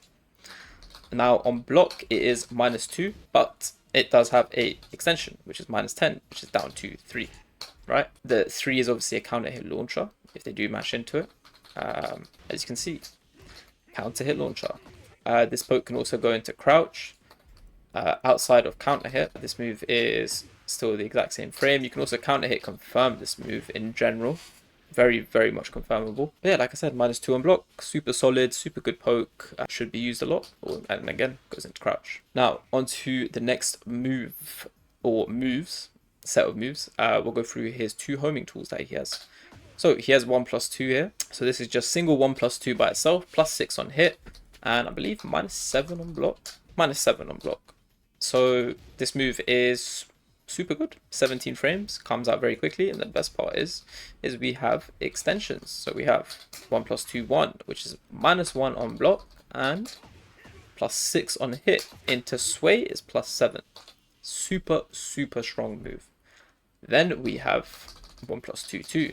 Now on block, it is -2, but it does have a extension, which is -10, which is down to 3, right? The 3 is obviously a counter hit launcher, if they do mash into it. As you can see, counter hit launcher. This poke can also go into crouch. Outside of counter hit, this move is still the exact same frame. You can also counter hit confirm this move in general. Very, very much confirmable. But yeah, like I said, -2 on block, super solid, super good poke. Should be used a lot. And again, goes into crouch. Now, on to the next move, or moves, set of moves. We'll go through his 2 homing tools that he has. So he has 1+2 here. So this is just single 1+2 by itself, +6 on hit, and I believe -7 on block. -7 on block. So this move is super good. 17 frames, comes out very quickly, and the best part is we have extensions. So we have 1 plus 2, 1, which is -1 on block, and +6 on hit. Into sway is +7. Super, super strong move. Then we have 1 plus 2, 2,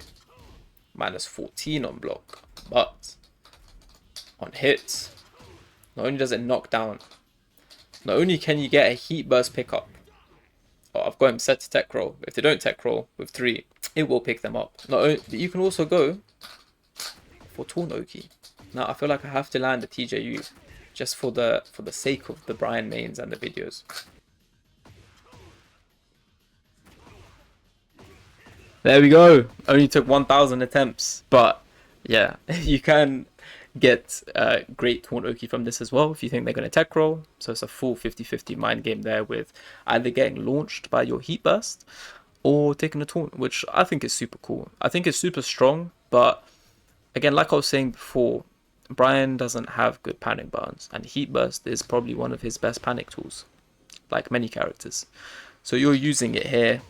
-14 on block, but on hit, not only does it knock down, not only can you get a heat burst pickup. Oh, I've got him set to tech roll. If they don't tech roll with 3, it will pick them up. Not only, but you can also go for Taunt Oki. Now I feel like I have to land a TJU just for the sake of the Bryan mains and the videos. There we go. Only took 1,000 attempts, but yeah, you can get great Taunt Oki from this as well if you think they're going to tech roll. So it's a full 50-50 mind game there with either getting launched by your heat burst or taking a taunt, which I think is super cool. I think it's super strong, but again, like I was saying before, Bryan doesn't have good panic buttons, and heat burst is probably one of his best panic tools, like many characters. So you're using it here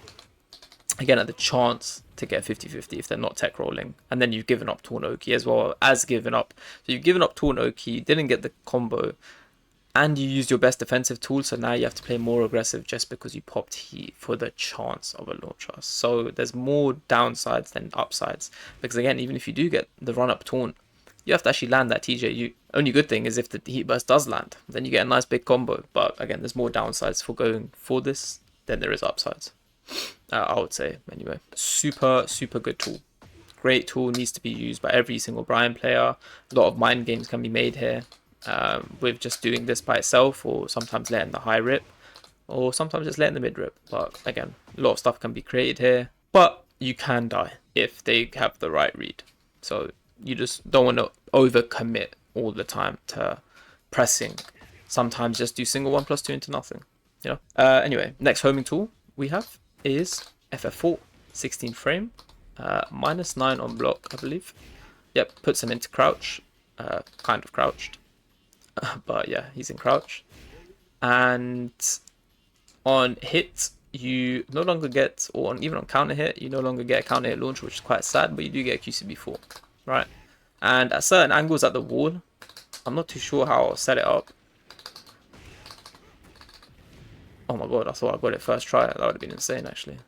again at the chance to get 50-50 if they're not tech rolling, and then you've given up Taunt Oki as well as given up. So you've given up Taunt Oki, you didn't get the combo, and you used your best defensive tool, so now you have to play more aggressive just because you popped heat for the chance of a launcher. So there's more downsides than upsides, because again, even if you do get the run up taunt, you have to actually land that TJU. Only good thing is if the heat burst does land, then you get a nice big combo. But again, there's more downsides for going for this than there is upsides. I would say, anyway. Super, super good tool. Great tool, needs to be used by every single Bryan player. A lot of mind games can be made here with just doing this by itself, or sometimes letting the high rip, or sometimes just letting the mid rip. But again, a lot of stuff can be created here. But you can die if they have the right read. So you just don't want to overcommit all the time to pressing. Sometimes just do single 1 plus 2 into nothing. You know. Anyway, next homing tool we have is FF4, 16 frame, -9 on block, I believe. Yep, puts him into crouch, kind of crouched, but yeah, he's in crouch. And on hit, you no longer get, or even on counter hit, you no longer get a counter hit launcher, which is quite sad, but you do get a QCB4, right? And at certain angles at the wall, I'm not too sure how I'll set it up. Oh my god, I thought I got it first try. That would have been insane, actually.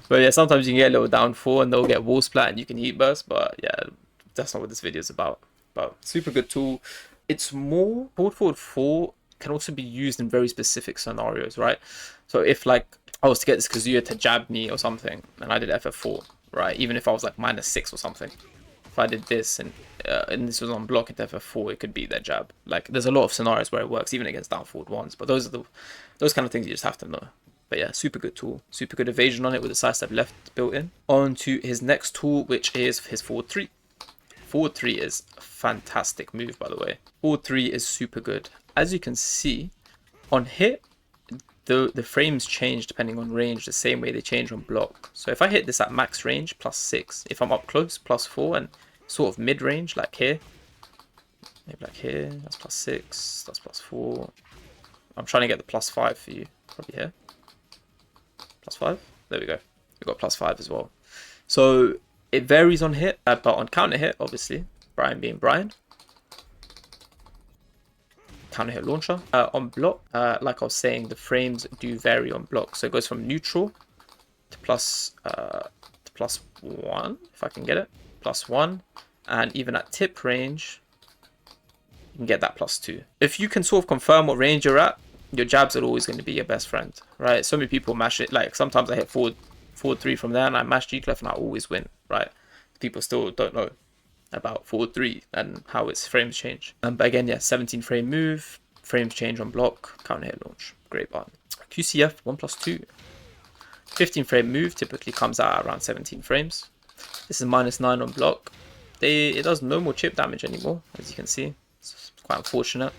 But yeah, sometimes you can get a little down 4 and they'll get wall splat and you can heat burst. But yeah, that's not what this video is about. But super good tool. It's more, forward 4 can also be used in very specific scenarios, right? So if like I was to get this Kazuya to jab me or something and I did FF4, right? Even if I was like -6 or something. If I did this and this was on block into FF4, it could be their jab. Like there's a lot of scenarios where it works, even against down forward ones. But those are those kind of things you just have to know. But yeah, super good tool, super good evasion on it with the sidestep left built in. On to his next tool, which is his forward 3. Forward 3 is a fantastic move, by the way. Forward 3 is super good. As you can see, on hit, the frames change depending on range the same way they change on block. So if I hit this at max range, +6. If I'm up close, +4. And sort of mid-range, like here. Maybe like here, that's +6, that's +4. I'm trying to get the +5 for you, probably here. +5, there we go. We've got +5 as well. So it varies on hit, but on counter hit, obviously, Bryan being Bryan. Counter hit launcher. On block, like I was saying, the frames do vary on block. So it goes from neutral to +1, if I can get it. +1, and even at tip range, you can get that +2. If you can sort of confirm what range you're at, your jabs are always going to be your best friend, right? So many people mash it. Like sometimes I hit forward 3 from there, and I mash G-clef and I always win, right? People still don't know about forward 3 and how its frames change. But again, yeah, 17 frame move, frames change on block, counter hit launch, great button. QCF 1 plus 2, 15 frame move typically comes out at around 17 frames. This is -9 on block. It does no more chip damage anymore, as you can see. It's quite unfortunate.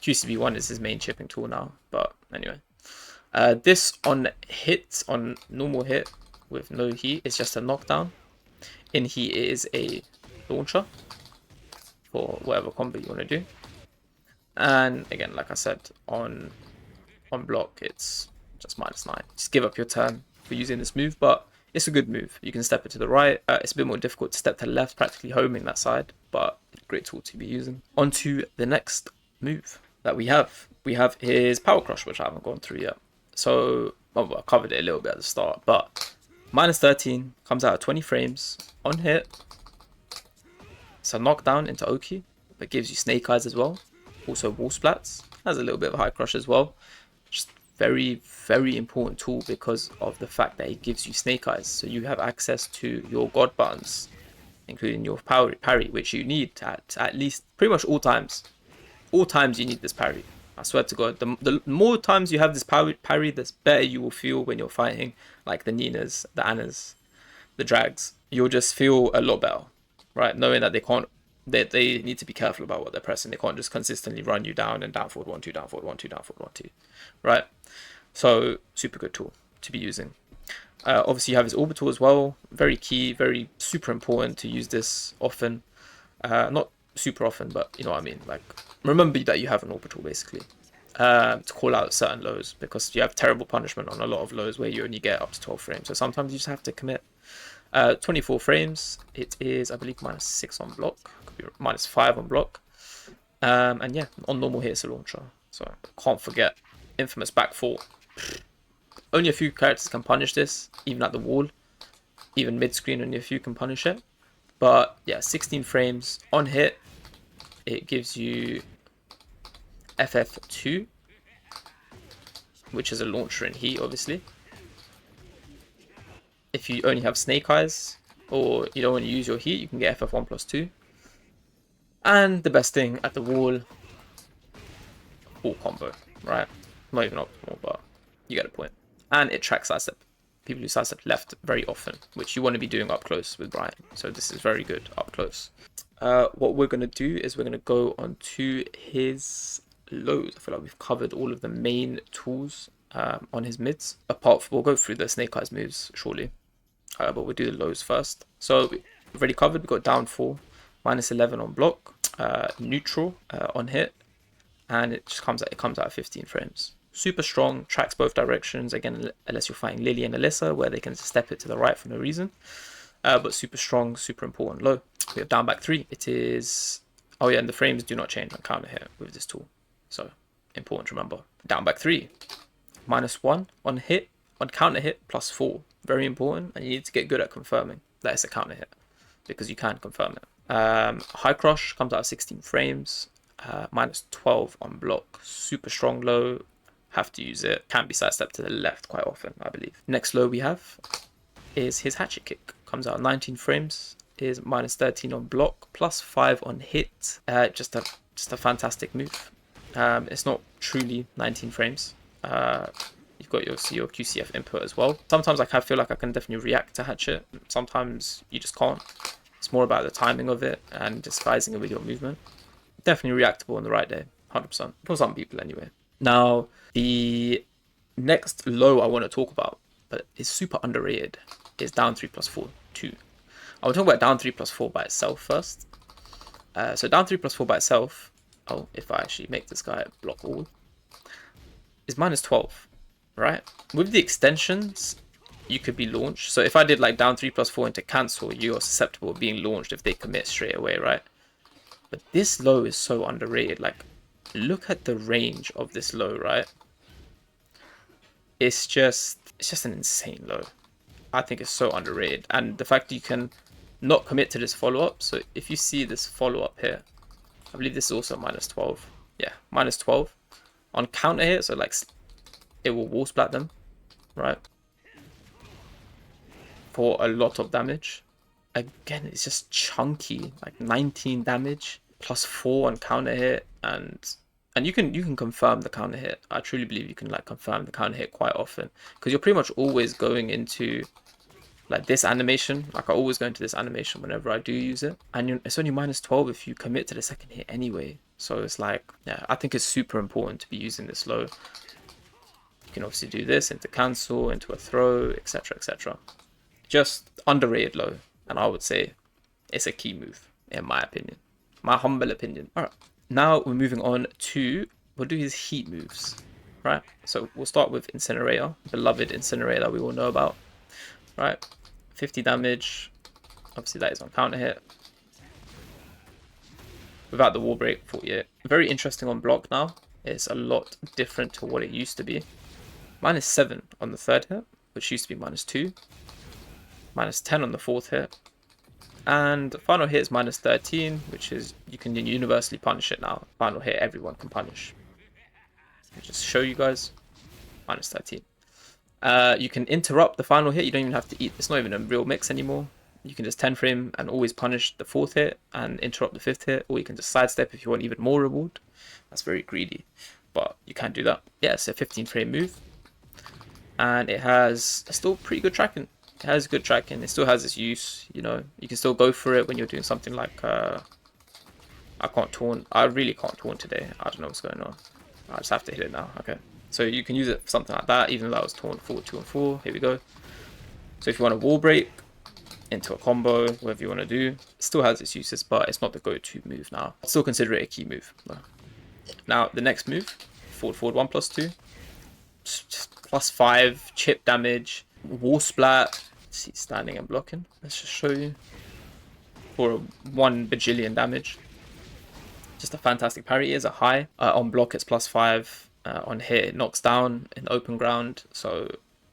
QCB1 is his main chipping tool now, but anyway. This on hit, on normal hit with no heat, is just a knockdown. In heat, it is a launcher for whatever combo you want to do. And again, like I said, on on block, it's just -9. Just give up your turn for using this move, but it's a good move. You can step it to the right. It's a bit more difficult to step to the left, practically homing that side, but great tool to be using. On to the next move that we have. We have his Power Crush, which I haven't gone through yet. So, well, I covered it a little bit at the start, but -13, comes out at 20 frames, on hit. It's a knockdown into Oki, but gives you Snake Eyes as well. Also wall splats, has a little bit of a high crush as well. Just very, very important tool because of the fact that it gives you Snake Eyes. So you have access to your God buttons, including your parry, which you need at least pretty much all times. All times you need this parry. I swear to God, the more times you have this parry, the better you will feel when you're fighting like the Ninas, the Annas, the Drags. You'll just feel a lot better, right? Knowing that they need to be careful about what they're pressing. They can't just consistently run you down and down forward 1-2, down forward 1-2, down forward 1-2, right? So super good tool to be using. Obviously you have his orbital as well. Very key, very super important to use this often. Not super often, but you know what I mean. Like, remember that you have an orbital basically to call out certain lows, because you have terrible punishment on a lot of lows where you only get up to 12 frames. So sometimes you just have to commit. 24 frames. It is, I believe, -6 on block. Could be -5 on block. And yeah, on normal hit it's a launcher. So can't forget infamous back 4. Only a few characters can punish this, even at the wall. Even mid-screen, only a few can punish it. But yeah, 16 frames on hit. It gives you FF2, which is a launcher in heat, obviously. If you only have Snake Eyes, or you don't want to use your heat, you can get FF1+2. And the best thing at the wall, all combo, right? Not even optimal, but you get a point. And it tracks sidestep. People who sidestep left very often, which you want to be doing up close with Bryan. So this is very good up close. What we're going to do is we're going to go on to his lows. I feel like we've covered all of the main tools on his mids. We'll go through the Snake Eyes moves shortly. But we'll do the lows first. So we've already covered. We've got down 4, -11 on block, neutral on hit, and it comes out at 15 frames. Super strong, tracks both directions. Again, unless you're fighting Lily and Alyssa, where they can step it to the right for no reason. But super strong, super important low. We have down back 3. It is, oh yeah, and the frames do not change on counter hit with this tool. So important to remember. Down back 3, -1 on hit, on counter hit, +4. Very important, and you need to get good at confirming that it's a counter hit, because you can confirm it. High crush comes out at 16 frames, -12 on block. Super strong low, have to use it. Can be sidestepped to the left quite often, I believe. Next low we have is his hatchet kick. Comes out at 19 frames, is -13 on block, +5 on hit. Just a fantastic move. It's not truly 19 frames. You've got your QCF input as well. Sometimes I feel like I can definitely react to hatchet. Sometimes you just can't. It's more about the timing of it and disguising it with your movement. Definitely reactable on the right day, 100%. For some people anyway. Now, the next low I want to talk about, but it's super underrated, is down 3+4, 2. I will talk about down 3+4 by itself first. So down 3+4 by itself, oh, if I actually make this guy block all, is -12. Right, with the extensions you could be launched. So if I did like down 3+4 into cancel, you're susceptible of being launched if they commit straight away, right? But this low is so underrated. Like, look at the range of this low, right? It's just an insane low. I think it's so underrated, and the fact that you can not commit to this follow-up. So if you see this follow-up here, I believe this is also -12. Yeah, -12 on counter hit. So like, it will wall splat them, right? For a lot of damage. Again, it's just chunky, like 19 damage, +4 on counter hit, and you can confirm the counter hit. I truly believe you can like confirm the counter hit quite often, because you're pretty much always going into like this animation. Like I always go into this animation whenever I do use it, and it's only -12 if you commit to the second hit anyway. So it's like, yeah, I think it's super important to be using this low. You can obviously do this into cancel, into a throw, etc, etc. Just underrated low, and I would say it's a key move in my opinion, my humble opinion. All right, now we're moving on to, we'll do his heat moves. right? So we'll start with Incinerator, beloved Incinerator that we all know about, right? 50 damage. Obviously that is on counter hit. Without the wall break, 48. Very interesting on block now. It's a lot different to what it used to be. -7 on the third hit, which used to be -2. -10 on the fourth hit. And final hit is -13, which is you can universally punish it now. Final hit, everyone can punish. I'll just show you guys. -13. You can interrupt the final hit. You don't even have to eat. It's not even a real mix anymore. You can just 10 frame and always punish the fourth hit and interrupt the fifth hit, or you can just sidestep if you want even more reward. That's very greedy, but you can do that. Yeah, it's a 15 frame move, and it has still pretty good tracking. It has good tracking. It still has its use. You know, you can still go for it when you're doing something like I can't taunt. I really can't taunt today. I don't know what's going on. I just have to hit it now. Okay. So you can use it for something like that, even though I was taunt 4, 2, and 4. Here we go. So if you want a wall break into a combo, whatever you want to do, it still has its uses, but it's not the go-to move now. I'd still consider it a key move. Now, the next move, forward 1+2. +5, chip damage, wall splat. See, standing and blocking. Let's just show you. For 1 bajillion damage. Just a fantastic parry. It is a high. On block, it's +5. On hit, it knocks down in open ground. So,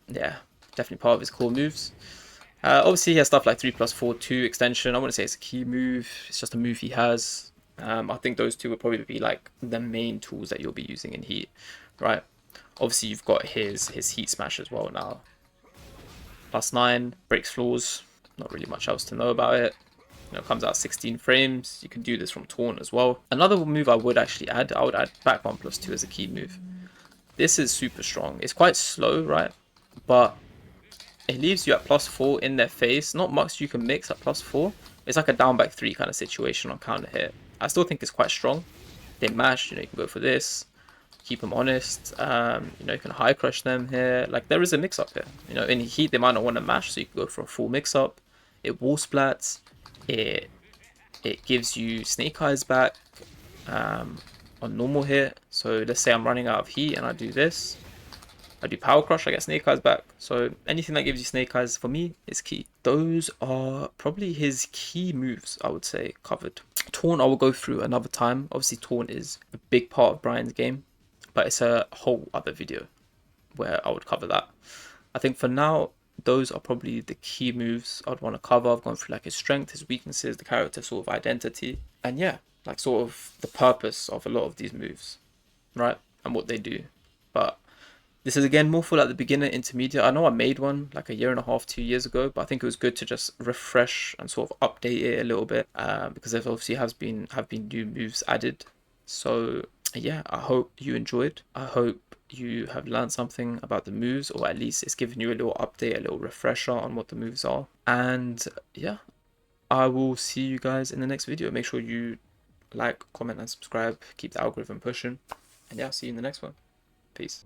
yeah, definitely part of his core moves. Obviously, he has stuff like 3+4, 2 extension. I wouldn't say it's a key move. It's just a move he has. I think those two would probably be like the main tools that you'll be using in Heat, right? Obviously, you've got his Heat Smash as well now. +9, breaks floors. Not really much else to know about it. You know, comes out 16 frames. You can do this from taunt as well. Another move I would actually add, I would add back 1+2 as a key move. This is super strong. It's quite slow, right? But it leaves you at +4 in their face. Not much you can mix at +4. It's like a down back 3 kind of situation on counter hit. I still think it's quite strong. They mash, you know, you can go for this. Keep them honest. You know, you can high crush them here. Like, there is a mix up here. You know, in Heat, they might not want to mash, so you can go for a full mix up. It wall splats. It gives you Snake Eyes back on normal hit. So let's say I'm running out of Heat and I do this. I do Power Crush, I get Snake Eyes back. So anything that gives you Snake Eyes for me is key. Those are probably his key moves, I would say, covered. Taunt I will go through another time. Obviously Taunt is a big part of Bryan's game, but it's a whole other video where I would cover that. I think for now, those are probably the key moves I'd want to cover. I've gone through like his strength, his weaknesses, the character sort of identity, and yeah, like sort of the purpose of a lot of these moves, right? And what they do. But this is again more for like the beginner intermediate. I know I made one like a year and a half, 2 years ago, but I think it was good to just refresh and sort of update it a little bit because there obviously have been new moves added. So yeah, I hope you enjoyed. I hope you have learned something about the moves, or at least it's given you a little update, a little refresher on what the moves are. And yeah, I will see you guys in the next video. Make sure you like, comment, and subscribe. Keep the algorithm pushing. And yeah, I'll see you in the next one. Peace.